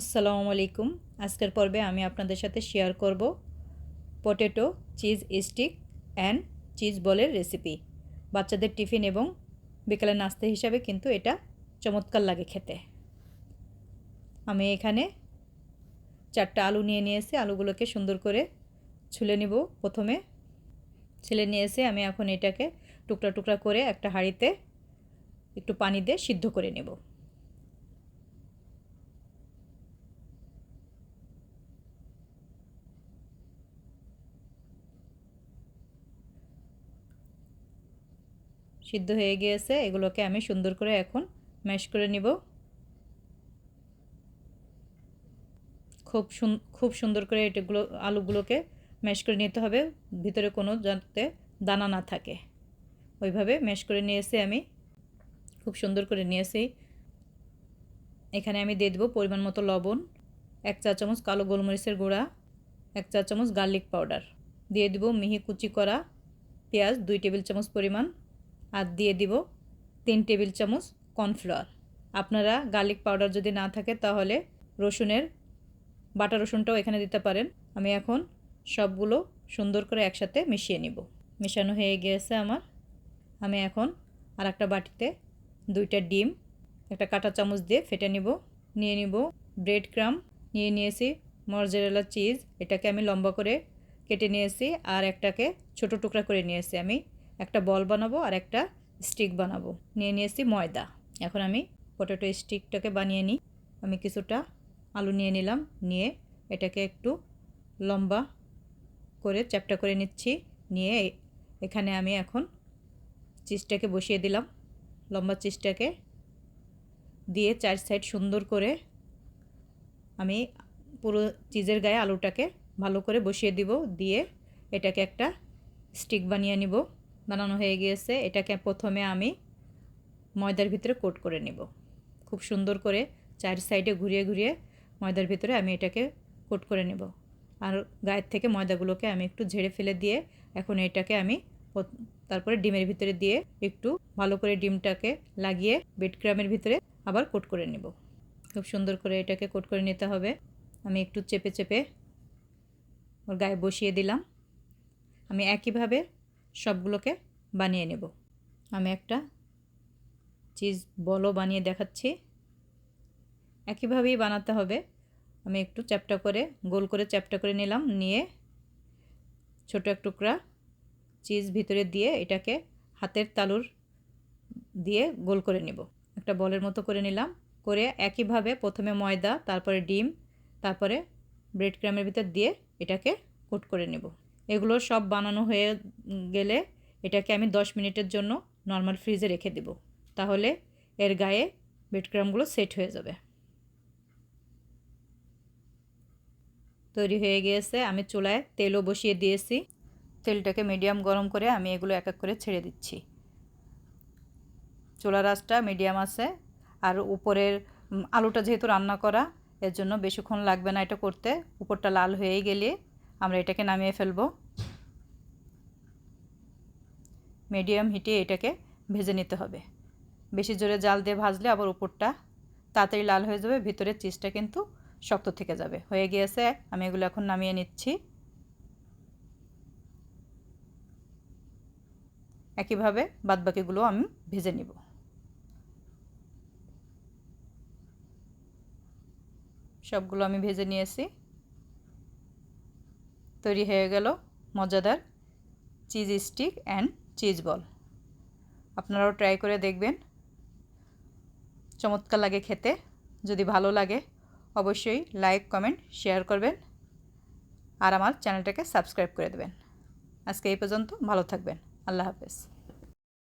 আসসালামু আলাইকুম। আজকের পর্বে আমি আপনাদের সাথে শেয়ার করব potato cheese stick and cheese বলের রেসিপি। বাচ্চাদের টিফিন এবং বিকালের নাস্তা হিসাবে কিন্তু এটা চমৎকার লাগে খেতে। আমি এখানে 4টা আলু নিয়ে নিয়েছি। আলুগুলোকে সুন্দর করে ছুলে নিব। প্রথমে ছিলে নিয়েছি। আমি এখন এটাকে টুকরা টুকরা করে একটা হাঁড়িতে একটু পানি দিয়ে সিদ্ধ করে নেব। সিদ্ধ হয়ে গিয়েছে। এগুলোকে আমি সুন্দর করে এখন ম্যাশ করে নিব। খুব সুন্দর করে এটাগুলো আলুগুলোকে ম্যাশ করে নিতে হবে, ভিতরে কোনো যাতে দানা না থাকে। ওইভাবে ম্যাশ করে নিয়েছি। আমি খুব সুন্দর করে নিয়েছি। এখানে আমি দিয়ে দেবো পরিমাণ মতো লবণ, 1 চা চামচ কালো গোলমরিচের গুঁড়া, 1 চা চামচ গার্লিক পাউডার, দিয়ে দেবো মিহি কুচি করা পেঁয়াজ 2 টেবিল চামচ পরিমাণ, আর দিয়ে দিব 3 টেবিল চামচ কর্নফ্লাওয়ার। আপনারা গার্লিক পাউডার যদি না থাকে তাহলে রসুনের বাটা রসুনটাও এখানে দিতে পারেন। আমি এখন সবগুলো সুন্দর করে একসাথে মিশিয়ে নিব। মেশানো হয়ে গিয়েছে আমার। আমি এখন আর একটা বাটিতে 2টা ডিম একটা কাঁটা চামচ দিয়ে ফেটে নিব। নিয়ে নিব ব্রেড ক্রাম্ব, নিয়ে নিয়েছি মজেরেলা চিজ, এটাকে আমি লম্বা করে কেটে নিয়েছি, আর একটাকে ছোট টুকরা করে নিয়েছি। আমি একটা বল বানাবো আর একটা স্টিক বানাবো। নিয়ে নিয়েছি ময়দা। এখন আমি পটেটো স্টিকটাকে বানিয়ে নিই। আমি কিছুটা আলু নিয়ে নিলাম, নিয়ে এটাকে একটু লম্বা করে চ্যাপ্টা করে নিচ্ছি। নিয়ে এখানে আমি এখন চিজটাকে বসিয়ে দিলাম। লম্বা চিজটাকে দিয়ে 4 সাইড সুন্দর করে আমি পুরো চিজের গায়ে আলুটাকে ভালো করে বসিয়ে দিব। দিয়ে এটাকে একটা স্টিক বানিয়ে নিব। বানানো হয়ে গিয়েছে। এটাকে প্রথমে আমি ময়দার ভিতরে কোট করে নিব। খুব সুন্দর করে 4 সাইডে ঘুরিয়ে ঘুরিয়ে ময়দার ভিতরে আমি এটাকে কোট করে নেব। আর গায়ের থেকে ময়দাগুলোকে আমি একটু ঝেড়ে ফেলে দিয়ে এখন এটাকে আমি তারপরে ডিমের ভিতরে দিয়ে একটু ভালো করে ডিমটাকে লাগিয়ে ব্রেড ক্রাম্বের ভিতরে আবার কোট করে নেব। খুব সুন্দর করে এটাকে কোট করে নিতে হবে। আমি একটু চেপে চেপে ওর গায়ে বসিয়ে দিলাম। আমি একইভাবে সবগুলোকে বানিয়ে নেব। আমি একটা চিজ বলও বানিয়ে দেখাচ্ছি। একইভাবেই বানাতে হবে। আমি একটু চ্যাপ্টা করে গোল করে চ্যাপ্টা করে নিলাম, নিয়ে ছোট এক টুকরা চিজ ভিতরে দিয়ে এটাকে হাতের তালুর দিয়ে গোল করে নেব। একটা বলের মতো করে নিলাম। করে একইভাবে প্রথমে ময়দা, তারপরে ডিম, তারপরে ব্রেড ক্রাম্বের ভিতর দিয়ে এটাকে কোট করে নেব। এগুলো সব বানানো হয়ে গেলে এটাকে আমি 10 মিনিটের জন্য নর্মাল ফ্রিজে রেখে দেব। তাহলে এর গায়ে ব্রেড ক্রাম্বগুলো সেট হয়ে যাবে। তৈরি হয়ে গিয়েছে। আমি চুলায় তেলও বসিয়ে দিয়েছি। তেলটাকে মিডিয়াম গরম করে আমি এগুলো এক এক করে ছেড়ে দিচ্ছি। চুলার আঁচটা মিডিয়াম আছে। আর উপরের আলুটা যেহেতু রান্না করা, এর জন্য বেশিক্ষণ লাগবে না এটা করতে। উপরটা লাল হয়ে গেলে আমরা এটাকে নামিয়ে ফেলব। মিডিয়াম হিটে এটাকে ভেজে নিতে হবে। বেশি জোরে জাল দিয়ে ভাজলে আবার উপরটা তাড়াতাড়ি লাল হয়ে যাবে, ভিতরের চিজটা কিন্তু শক্ত থেকে যাবে। হয়ে গিয়েছে। আমি এগুলো এখন নামিয়ে নিচ্ছি। একইভাবে বাদবাকিগুলো আমি ভেজে নিব। সবগুলো আমি ভেজে নিয়েছি। তৈরি হয়ে গেল মজাদার cheese stick and cheese ball. আপনারাও ট্রাই করে দেখবেন। চমৎকার লাগে খেতে। যদি ভালো লাগে অবশ্যই লাইক, কমেন্ট, শেয়ার করবেন, আর আমার চ্যানেলটাকে সাবস্ক্রাইব করে দেবেন। আজকে এই পর্যন্ত। ভালো থাকবেন। আল্লাহ হাফেজ।